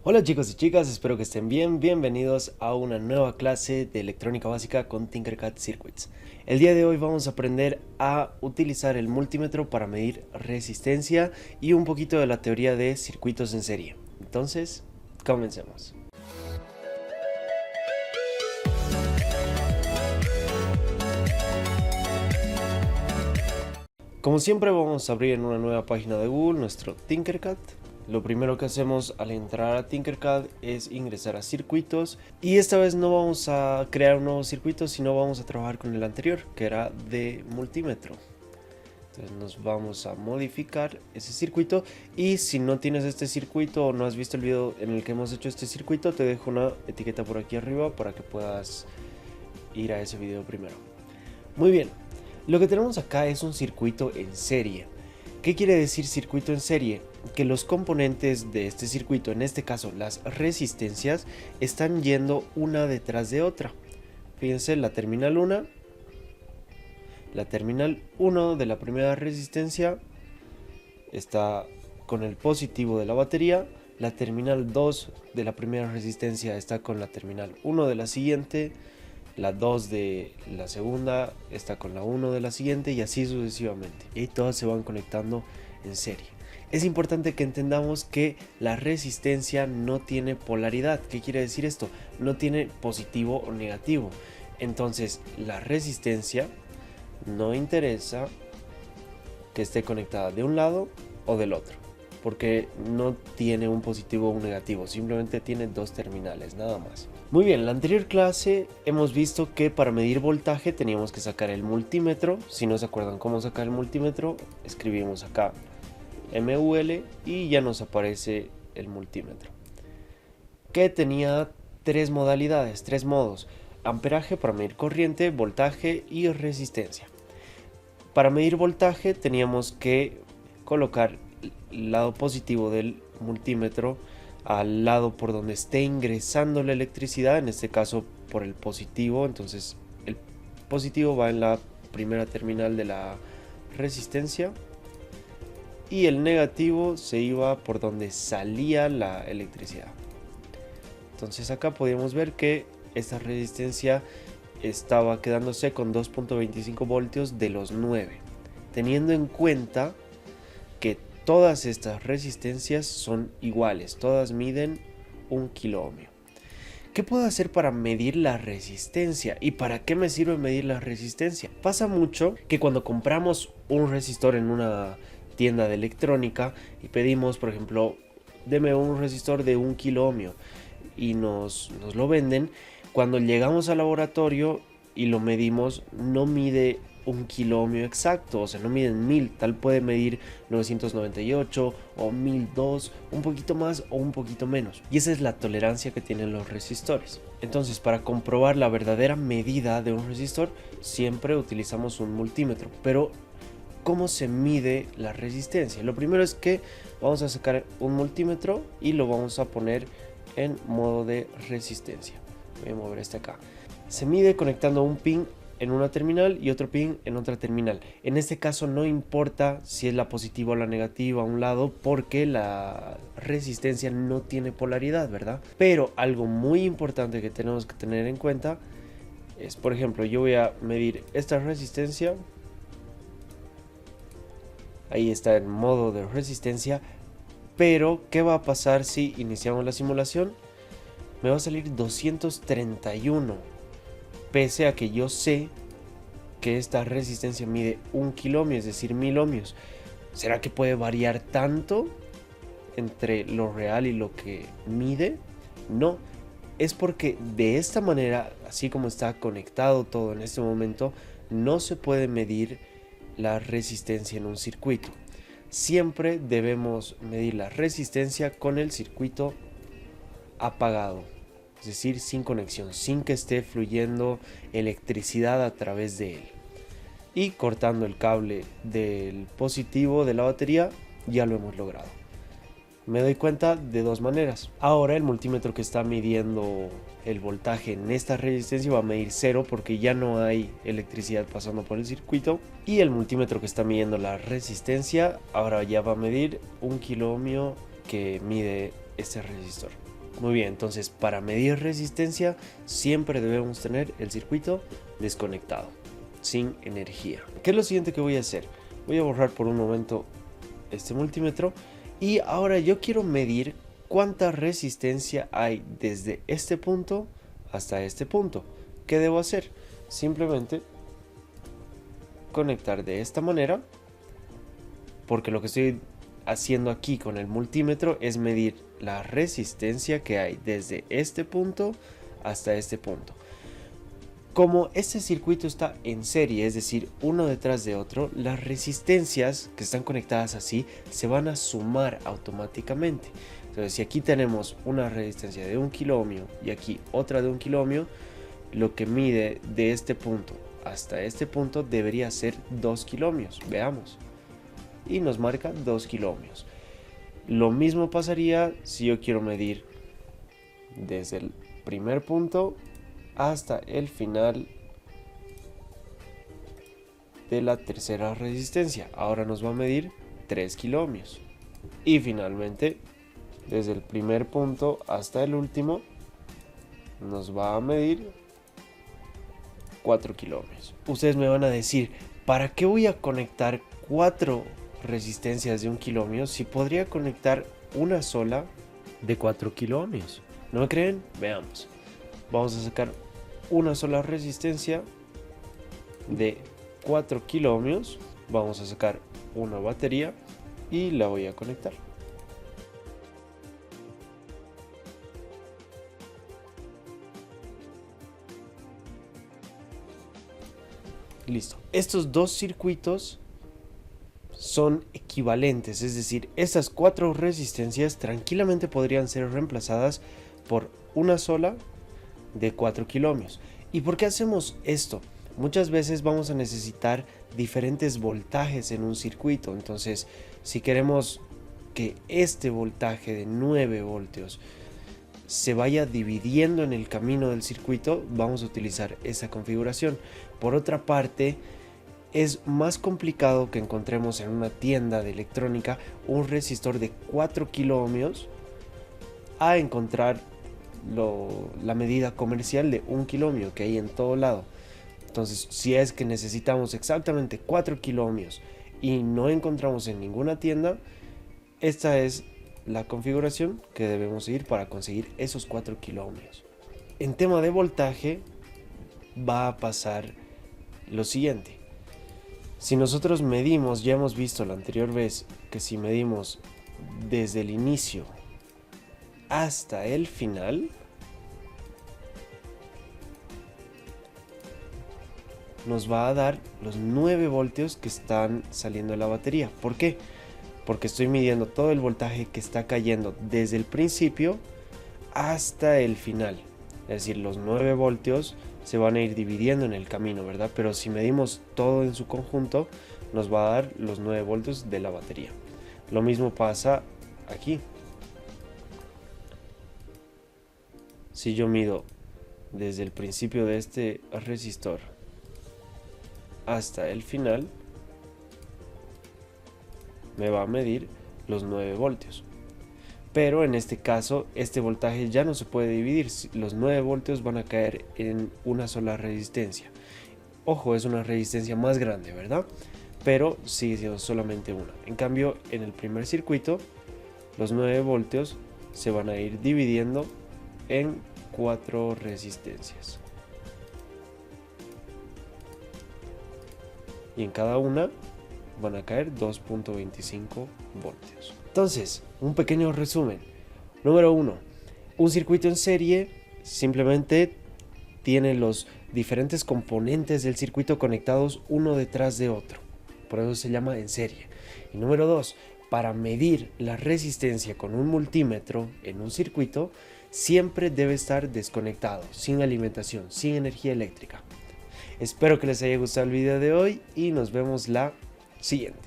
Hola chicos y chicas, espero que estén bien. Bienvenidos a una nueva clase de electrónica básica con Tinkercad Circuits. El día de hoy vamos a aprender a utilizar el multímetro para medir resistencia y un poquito de la teoría de circuitos en serie. Entonces, comencemos. Como siempre vamos a abrir en una nueva página de Google nuestro Tinkercad. Lo primero que hacemos al entrar a Tinkercad es ingresar a circuitos y esta vez no vamos a crear un nuevo circuito, sino vamos a trabajar con el anterior, que era de multímetro. Entonces nos vamos a modificar ese circuito y si no tienes este circuito o no has visto el video en el que hemos hecho este circuito, te dejo una etiqueta por aquí arriba para que puedas ir a ese video primero. Muy bien, lo que tenemos acá es un circuito en serie. ¿Qué quiere decir circuito en serie? Que los componentes de este circuito, en este caso las resistencias, están yendo una detrás de otra. Fíjense, la terminal 1 de la primera resistencia está con el positivo de la batería. La terminal 2 de la primera resistencia está con la terminal 1 de la siguiente. La 2 de la segunda está con la 1 de la siguiente y así sucesivamente. Y todas se van conectando en serie. Es importante que entendamos que la resistencia no tiene polaridad. ¿Qué quiere decir esto? No tiene positivo o negativo. Entonces la resistencia no interesa que esté conectada de un lado o del otro, porque no tiene un positivo o un negativo, simplemente tiene dos terminales, nada más. Muy bien, en la anterior clase hemos visto que para medir voltaje teníamos que sacar el multímetro. Si no se acuerdan cómo sacar el multímetro, escribimos acá MUL y ya nos aparece el multímetro, que tenía tres modalidades, tres modos: amperaje para medir corriente, voltaje y resistencia. Para medir voltaje teníamos que colocar el lado positivo del multímetro al lado por donde esté ingresando la electricidad, en este caso por el positivo. Entonces el positivo va en la primera terminal de la resistencia y el negativo se iba por donde salía la electricidad. Entonces acá podemos ver que esta resistencia estaba quedándose con 2.25 voltios de los 9, teniendo en cuenta que todas estas resistencias son iguales, todas miden 1 kilo ohmio. ¿Qué puedo hacer para medir la resistencia? ¿Y para qué me sirve medir la resistencia? Pasa mucho que cuando compramos un resistor en una tienda de electrónica y pedimos, por ejemplo, deme un resistor de 1 kilo ohmio y nos lo venden, cuando llegamos al laboratorio y lo medimos, no mide 1 kilo ohmio exacto, o sea, no miden 1000, tal puede medir 998 o 1002, un poquito más o un poquito menos. Y esa es la tolerancia que tienen los resistores. Entonces, para comprobar la verdadera medida de un resistor, siempre utilizamos un multímetro. Pero, ¿cómo se mide la resistencia? Lo primero es que vamos a sacar un multímetro y lo vamos a poner en modo de resistencia. Voy a mover este acá. Se mide conectando un pin en una terminal y otro pin en otra terminal. En este caso no importa si es la positiva o la negativa a un lado, porque la resistencia no tiene polaridad, ¿verdad? Pero algo muy importante que tenemos que tener en cuenta es, por ejemplo, yo voy a medir esta resistencia. Ahí está en modo de resistencia. Pero, ¿qué va a pasar si iniciamos la simulación? Me va a salir 231, pese a que yo sé que esta resistencia mide 1 kilo ohmio, es decir, 1000 ohmios. ¿Será que puede variar tanto entre lo real y lo que mide? No, es porque de esta manera, así como está conectado todo en este momento, no se puede medir la resistencia en un circuito. Siempre debemos medir la resistencia con el circuito apagado, es decir, sin conexión, sin que esté fluyendo electricidad a través de él. Y cortando el cable del positivo de la batería, ya lo hemos logrado. Me doy cuenta de dos maneras. Ahora el multímetro que está midiendo el voltaje en esta resistencia va a medir 0 porque ya no hay electricidad pasando por el circuito. Y el multímetro que está midiendo la resistencia ahora ya va a medir 1 kilo ohmio que mide este resistor. Muy bien, entonces para medir resistencia siempre debemos tener el circuito desconectado, sin energía. ¿Qué es lo siguiente que voy a hacer? Voy a borrar por un momento este multímetro y ahora yo quiero medir cuánta resistencia hay desde este punto hasta este punto. ¿Qué debo hacer? Simplemente conectar de esta manera, porque lo que estoy haciendo aquí con el multímetro es medir la resistencia que hay desde este punto hasta este punto. Como este circuito está en serie, es decir, uno detrás de otro, las resistencias que están conectadas así se van a sumar automáticamente. Entonces, si aquí tenemos una resistencia de 1 kilo ohmio y aquí otra de 1 kilo ohmio, lo que mide de este punto hasta este punto debería ser 2 kilo ohmios. Veamos. Y nos marca 2 kilo ohmios. Lo mismo pasaría si yo quiero medir desde el primer punto hasta el final de la tercera resistencia. Ahora nos va a medir 3 kilo ohmios. Y finalmente, desde el primer punto hasta el último, nos va a medir 4 kilo ohmios. Ustedes me van a decir, ¿para qué voy a conectar 4 resistencias de 1 kilo ohmio si podría conectar una sola de 4 kilo ohmios? ¿No me creen? Veamos. Vamos a sacar una sola resistencia de 4 kilo ohmios. Vamos a sacar una batería y la voy a conectar. Listo. Estos dos circuitos son equivalentes, es decir, estas 4 resistencias tranquilamente podrían ser reemplazadas por una sola de 4 kilo ohmios. ¿Y por qué hacemos esto? Muchas veces vamos a necesitar diferentes voltajes en un circuito, entonces si queremos que este voltaje de 9 voltios se vaya dividiendo en el camino del circuito, vamos a utilizar esa configuración. Por otra parte, es más complicado que encontremos en una tienda de electrónica un resistor de 4 kilo ohmios a encontrar la medida comercial de 1 kilo ohmio que hay en todo lado. Entonces, si es que necesitamos exactamente 4 kilo ohmios y no encontramos en ninguna tienda, esta es la configuración que debemos seguir para conseguir esos 4 kilo ohmios. En tema de voltaje va a pasar lo siguiente. Si nosotros medimos, ya hemos visto la anterior vez que si medimos desde el inicio hasta el final, nos va a dar los 9 voltios que están saliendo de la batería. ¿Por qué? Porque estoy midiendo todo el voltaje que está cayendo desde el principio hasta el final. Es decir, los 9 voltios se van a ir dividiendo en el camino, ¿verdad? Pero si medimos todo en su conjunto, nos va a dar los 9 voltios de la batería. Lo mismo pasa aquí. Si yo mido desde el principio de este resistor hasta el final, me va a medir los 9 voltios. Pero en este caso, este voltaje ya no se puede dividir. Los 9 voltios van a caer en una sola resistencia. Ojo, es una resistencia más grande, ¿verdad? Pero sigue siendo solamente una. En cambio, en el primer circuito, los 9 voltios se van a ir dividiendo en 4 resistencias. Y en cada una van a caer 2.25 voltios. Entonces, un pequeño resumen. Número 1. Un circuito en serie simplemente tiene los diferentes componentes del circuito conectados uno detrás de otro. Por eso se llama en serie. Y número 2. Para medir la resistencia con un multímetro en un circuito, siempre debe estar desconectado, sin alimentación, sin energía eléctrica. Espero que les haya gustado el video de hoy y nos vemos la siguiente.